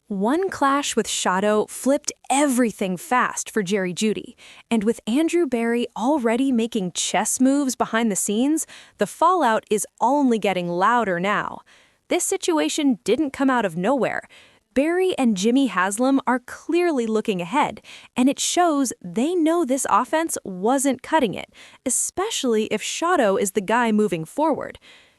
One clash with Shedeur flipped everything fast for Jerry Jeudy, and with Andrew Barry already making chess moves behind the scenes, the fallout is only getting louder now. This situation didn't come out of nowhere. Barry and Jimmy Haslam are clearly looking ahead, and it shows they know this offense wasn't cutting it, especially if Shedeur is the guy moving forward.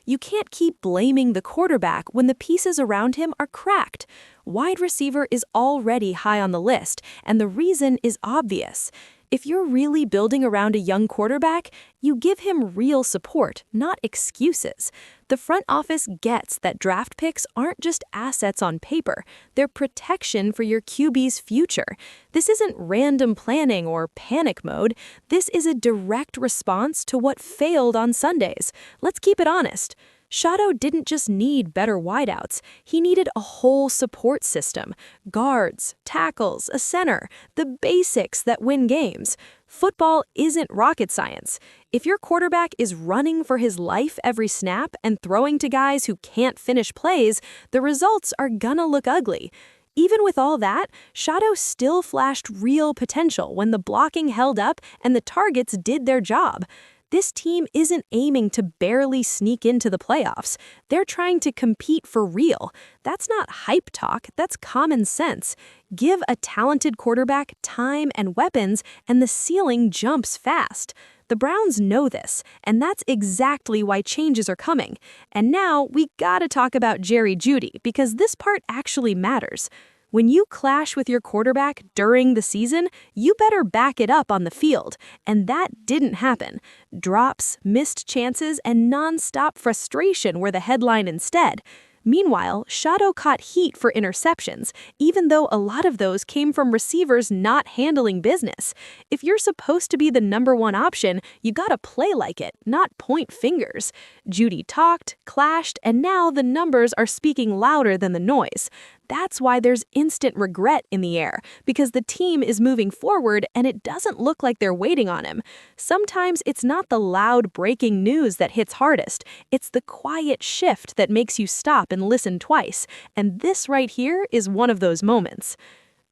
You can't keep blaming the quarterback when the pieces around him are cracked. Wide receiver is already high on the list, and the reason is obvious. If you're really building around a young quarterback, you give him real support, not excuses. The front office gets that draft picks aren't just assets on paper, they're protection for your QB's future. This isn't random planning or panic mode, this is a direct response to what failed on Sundays. Let's keep it honest. Shedeur didn't just need better wideouts, he needed a whole support system. Guards, tackles, a center, the basics that win games. Football isn't rocket science. If your quarterback is running for his life every snap and throwing to guys who can't finish plays, the results are gonna look ugly. Even with all that, Shedeur still flashed real potential when the blocking held up and the targets did their job. This team isn't aiming to barely sneak into the playoffs. They're trying to compete for real. That's not hype talk, that's common sense. Give a talented quarterback time and weapons, and the ceiling jumps fast. The Browns know this, and that's exactly why changes are coming. And now we gotta talk about Jerry Jeudy, because this part actually matters. When you clash with your quarterback during the season, you better back it up on the field, and that didn't happen. Drops, missed chances, and non-stop frustration were the headline instead. Meanwhile, Shedeur caught heat for interceptions, even though a lot of those came from receivers not handling business. If you're supposed to be the number one option, you gotta play like it, not point fingers. Jeudy talked, clashed, and now the numbers are speaking louder than the noise. That's why there's instant regret in the air, because the team is moving forward and it doesn't look like they're waiting on him. Sometimes it's not the loud breaking news that hits hardest, it's the quiet shift that makes you stop and listen twice, and this right here is one of those moments.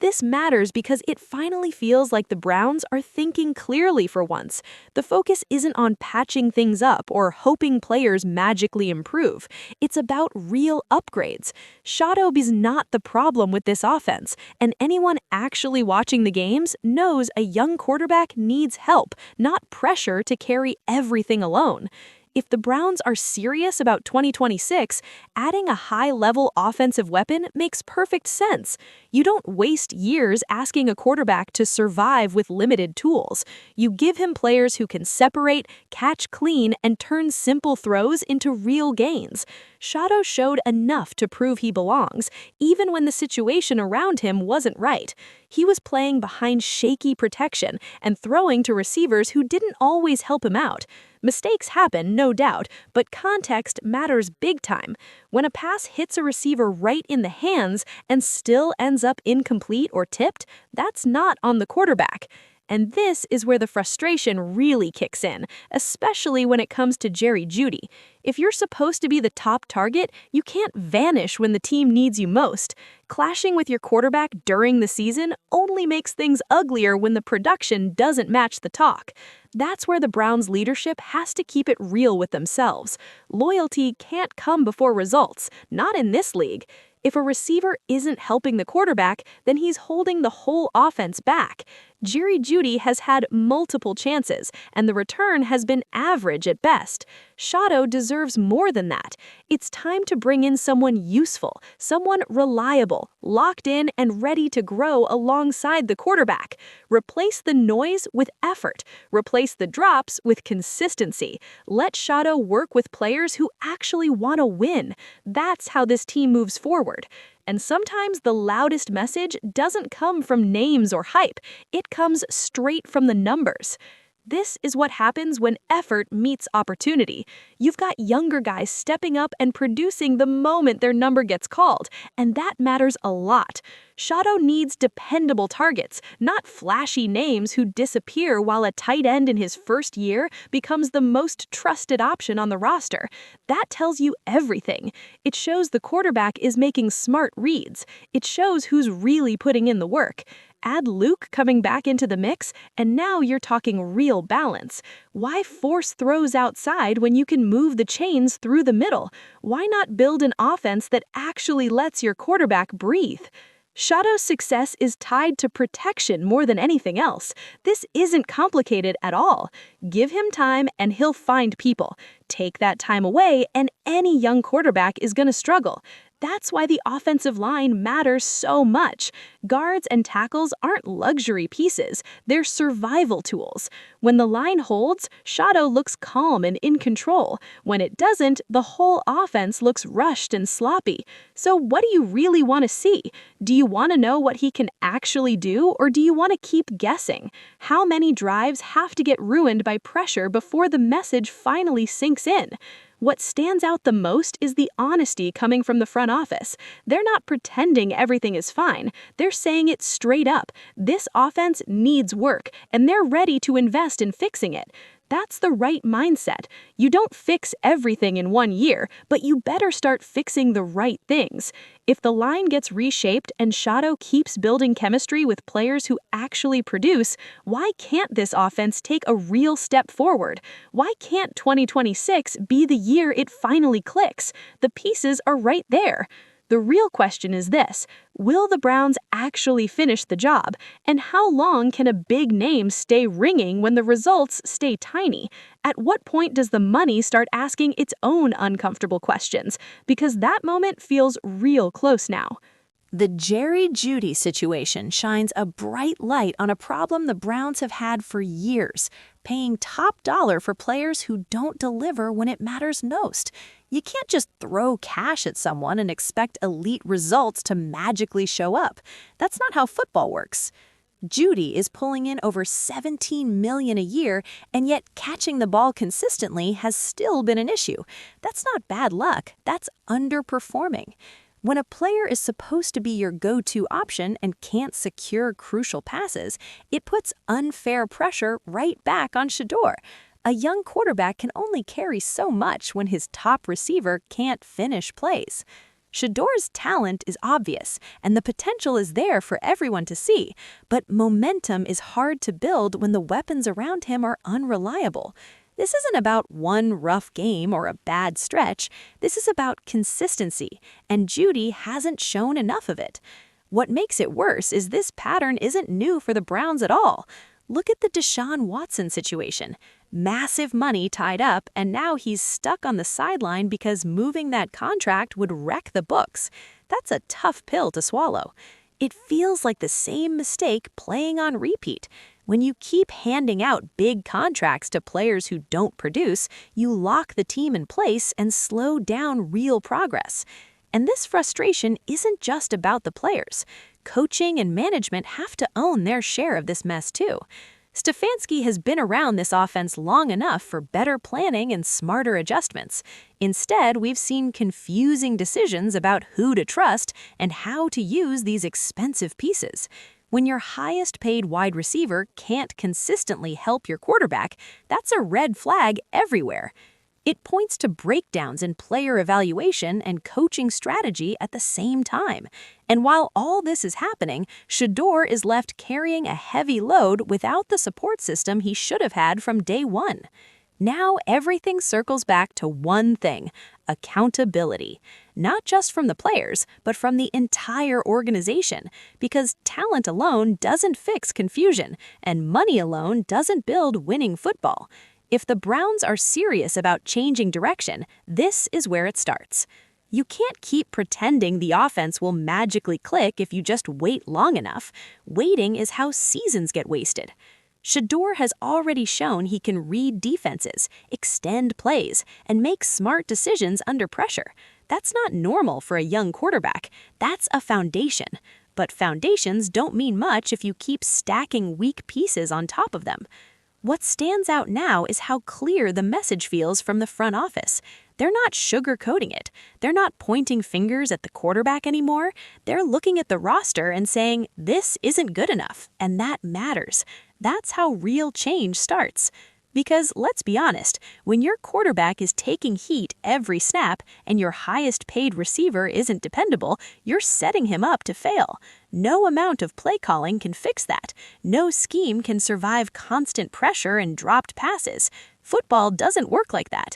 This matters because it finally feels like the Browns are thinking clearly for once. The focus isn't on patching things up or hoping players magically improve. It's about real upgrades. Shedeur is not the problem with this offense, and anyone actually watching the games knows a young quarterback needs help, not pressure to carry everything alone. If the Browns are serious about 2026, adding a high-level offensive weapon makes perfect sense. You don't waste years asking a quarterback to survive with limited tools. You give him players who can separate, catch clean, and turn simple throws into real gains. Shedeur showed enough to prove he belongs, even when the situation around him wasn't right. He was playing behind shaky protection and throwing to receivers who didn't always help him out. Mistakes happen, no doubt, but context matters big time. When a pass hits a receiver right in the hands and still ends up incomplete or tipped, that's not on the quarterback. And this is where the frustration really kicks in, especially when it comes to Jerry Jeudy. If you're supposed to be the top target, you can't vanish when the team needs you most. Clashing with your quarterback during the season only makes things uglier when the production doesn't match the talk. That's where the Browns' leadership has to keep it real with themselves. Loyalty can't come before results, not in this league. If a receiver isn't helping the quarterback, then he's holding the whole offense back. Jerry Jeudy has had multiple chances, and the return has been average at best. Shedeur deserves more than that. It's time to bring in someone useful, someone reliable, locked in, and ready to grow alongside the quarterback. Replace the noise with effort. Replace the drops with consistency. Let Shedeur work with players who actually want to win. That's how this team moves forward. And sometimes the loudest message doesn't come from names or hype. It comes straight from the numbers. This is what happens when effort meets opportunity. You've got younger guys stepping up and producing the moment their number gets called, and that matters a lot. Shedeur needs dependable targets, not flashy names who disappear while a tight end in his first year becomes the most trusted option on the roster. That tells you everything. It shows the quarterback is making smart reads. It shows who's really putting in the work. Add Luke coming back into the mix, and now you're talking real balance. Why force throws outside when you can move the chains through the middle? Why not build an offense that actually lets your quarterback breathe? Shedeur's success is tied to protection more than anything else. This isn't complicated at all. Give him time and he'll find people. Take that time away and any young quarterback is going to struggle. That's why the offensive line matters so much. Guards and tackles aren't luxury pieces, they're survival tools. When the line holds, Shedeur looks calm and in control. When it doesn't, the whole offense looks rushed and sloppy. So what do you really want to see? Do you want to know what he can actually do, or do you want to keep guessing? How many drives have to get ruined by pressure before the message finally sinks in? What stands out the most is the honesty coming from the front office. They're not pretending everything is fine. They're saying it straight up. This offense needs work, and they're ready to invest in fixing it. That's the right mindset. You don't fix everything in 1 year, but you better start fixing the right things. If the line gets reshaped and Shedeur keeps building chemistry with players who actually produce, why can't this offense take a real step forward? Why can't 2026 be the year it finally clicks? The pieces are right there. The real question is this: will the Browns actually finish the job? And how long can a big name stay ringing when the results stay tiny? At what point does the money start asking its own uncomfortable questions? Because that moment feels real close now. The Jerry Jeudy situation shines a bright light on a problem the Browns have had for years, paying top dollar for players who don't deliver when it matters most. You can't just throw cash at someone and expect elite results to magically show up. That's not how football works. Jeudy is pulling in over $17 million a year, and yet catching the ball consistently has still been an issue. That's not bad luck, that's underperforming. When a player is supposed to be your go-to option and can't secure crucial passes, it puts unfair pressure right back on Shedeur. A young quarterback can only carry so much when his top receiver can't finish plays. Shedeur's talent is obvious, and the potential is there for everyone to see, but momentum is hard to build when the weapons around him are unreliable. This isn't about one rough game or a bad stretch. This is about consistency, and Jeudy hasn't shown enough of it. What makes it worse is this pattern isn't new for the Browns at all. Look at the Deshaun Watson situation. Massive money tied up, and now he's stuck on the sideline because moving that contract would wreck the books. That's a tough pill to swallow. It feels like the same mistake playing on repeat. When you keep handing out big contracts to players who don't produce, you lock the team in place and slow down real progress. And this frustration isn't just about the players. Coaching and management have to own their share of this mess too. Stefanski has been around this offense long enough for better planning and smarter adjustments. Instead, we've seen confusing decisions about who to trust and how to use these expensive pieces. When your highest-paid wide receiver can't consistently help your quarterback, that's a red flag everywhere. It points to breakdowns in player evaluation and coaching strategy at the same time. And while all this is happening, Shedeur is left carrying a heavy load without the support system he should have had from day one. Now everything circles back to one thing: accountability. Not just from the players, but from the entire organization, because talent alone doesn't fix confusion, and money alone doesn't build winning football. If the Browns are serious about changing direction, this is where it starts. You can't keep pretending the offense will magically click if you just wait long enough. Waiting is how seasons get wasted. Shedeur has already shown he can read defenses, extend plays, and make smart decisions under pressure. That's not normal for a young quarterback. That's a foundation. But foundations don't mean much if you keep stacking weak pieces on top of them. What stands out now is how clear the message feels from the front office. They're not sugarcoating it. They're not pointing fingers at the quarterback anymore. They're looking at the roster and saying, this isn't good enough, and that matters. That's how real change starts. Because let's be honest, when your quarterback is taking heat every snap and your highest paid receiver isn't dependable, you're setting him up to fail. No amount of play calling can fix that. No scheme can survive constant pressure and dropped passes. Football doesn't work like that.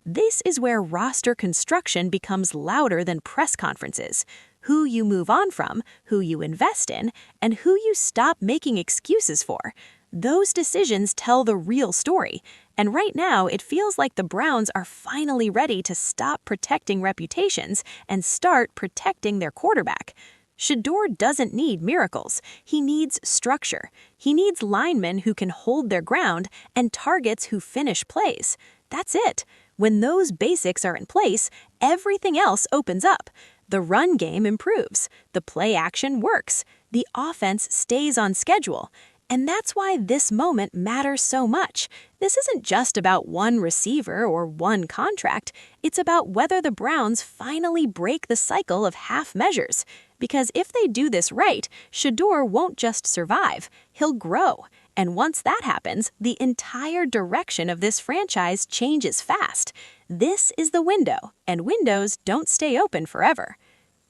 This is where roster construction becomes louder than press conferences. Who you move on from, who you invest in, and who you stop making excuses for. Those decisions tell the real story, and right now it feels like the Browns are finally ready to stop protecting reputations and start protecting their quarterback. Shedeur doesn't need miracles. He needs structure. He needs linemen who can hold their ground and targets who finish plays. That's it. When those basics are in place, everything else opens up. The run game improves. The play action works. The offense stays on schedule. And that's why this moment matters so much. This isn't just about one receiver or one contract. It's about whether the Browns finally break the cycle of half measures. Because if they do this right, Shedeur won't just survive, he'll grow. And once that happens, the entire direction of this franchise changes fast. This is the window, and windows don't stay open forever.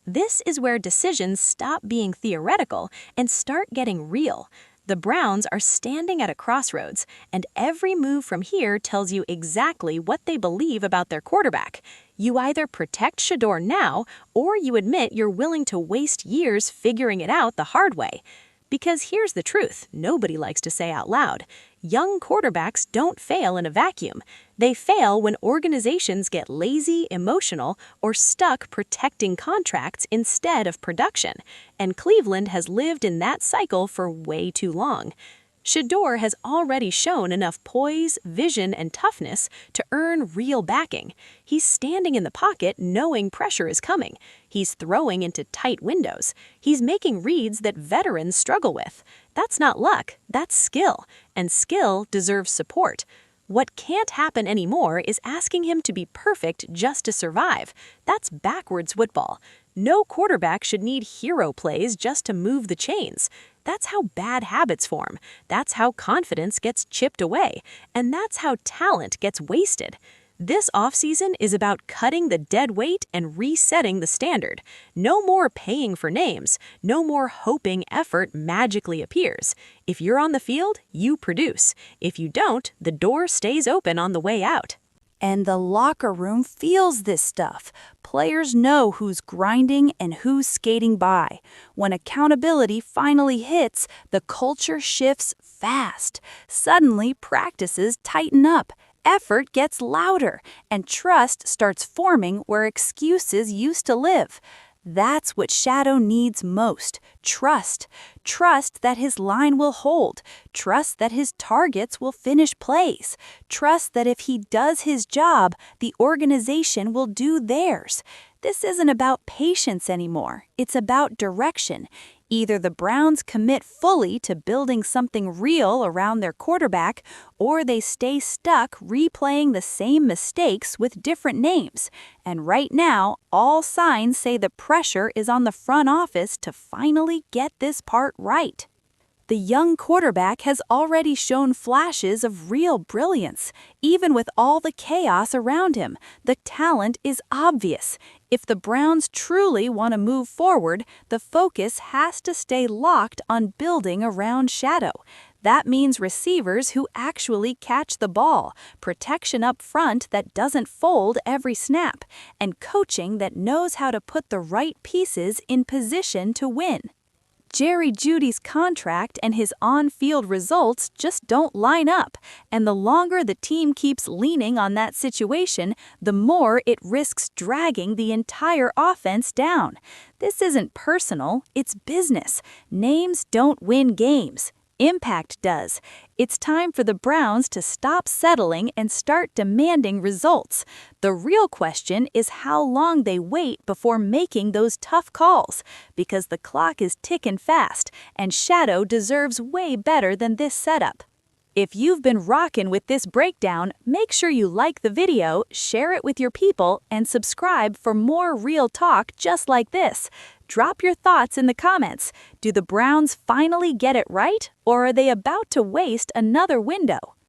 This is where decisions stop being theoretical and start getting real. The Browns are standing at a crossroads, and every move from here tells you exactly what they believe about their quarterback. You either protect Shedeur now, or you admit you're willing to waste years figuring it out the hard way. Because here's the truth nobody likes to say out loud. Young quarterbacks don't fail in a vacuum. They fail when organizations get lazy, emotional, or stuck protecting contracts instead of production. And Cleveland has lived in that cycle for way too long. Shedeur has already shown enough poise, vision, and toughness to earn real backing. He's standing in the pocket knowing pressure is coming. He's throwing into tight windows. He's making reads that veterans struggle with. That's not luck, that's skill. And skill deserves support. What can't happen anymore is asking him to be perfect just to survive. That's backwards football. No quarterback should need hero plays just to move the chains. That's how bad habits form. That's how confidence gets chipped away. And that's how talent gets wasted. This offseason is about cutting the dead weight and resetting the standard. No more paying for names. No more hoping effort magically appears. If you're on the field, you produce. If you don't, the door stays open on the way out. And the locker room feels this stuff. Players know who's grinding and who's skating by. When accountability finally hits, the culture shifts fast. Suddenly, practices tighten up. Effort gets louder, and trust starts forming where excuses used to live. That's what Shadow needs most. Trust. Trust that his line will hold. Trust that his targets will finish plays. Trust that if he does his job, the organization will do theirs. This isn't about patience anymore. It's about direction. Either the Browns commit fully to building something real around their quarterback, or they stay stuck replaying the same mistakes with different names. And right now, all signs say the pressure is on the front office to finally get this part right. The young quarterback has already shown flashes of real brilliance. Even with all the chaos around him, the talent is obvious. If the Browns truly want to move forward, the focus has to stay locked on building around Shadow. That means receivers who actually catch the ball, protection up front that doesn't fold every snap, and coaching that knows how to put the right pieces in position to win. Jerry Jeudy's contract and his on-field results just don't line up, and the longer the team keeps leaning on that situation, the more it risks dragging the entire offense down. This isn't personal, it's business. Names don't win games. Impact does. It's time for the Browns to stop settling and start demanding results. The real question is how long they wait before making those tough calls, because the clock is ticking fast, and Shadow deserves way better than this setup. If you've been rockin' with this breakdown, make sure you like the video, share it with your people, and subscribe for more real talk just like this. Drop your thoughts in the comments. Do the Browns finally get it right, or are they about to waste another window?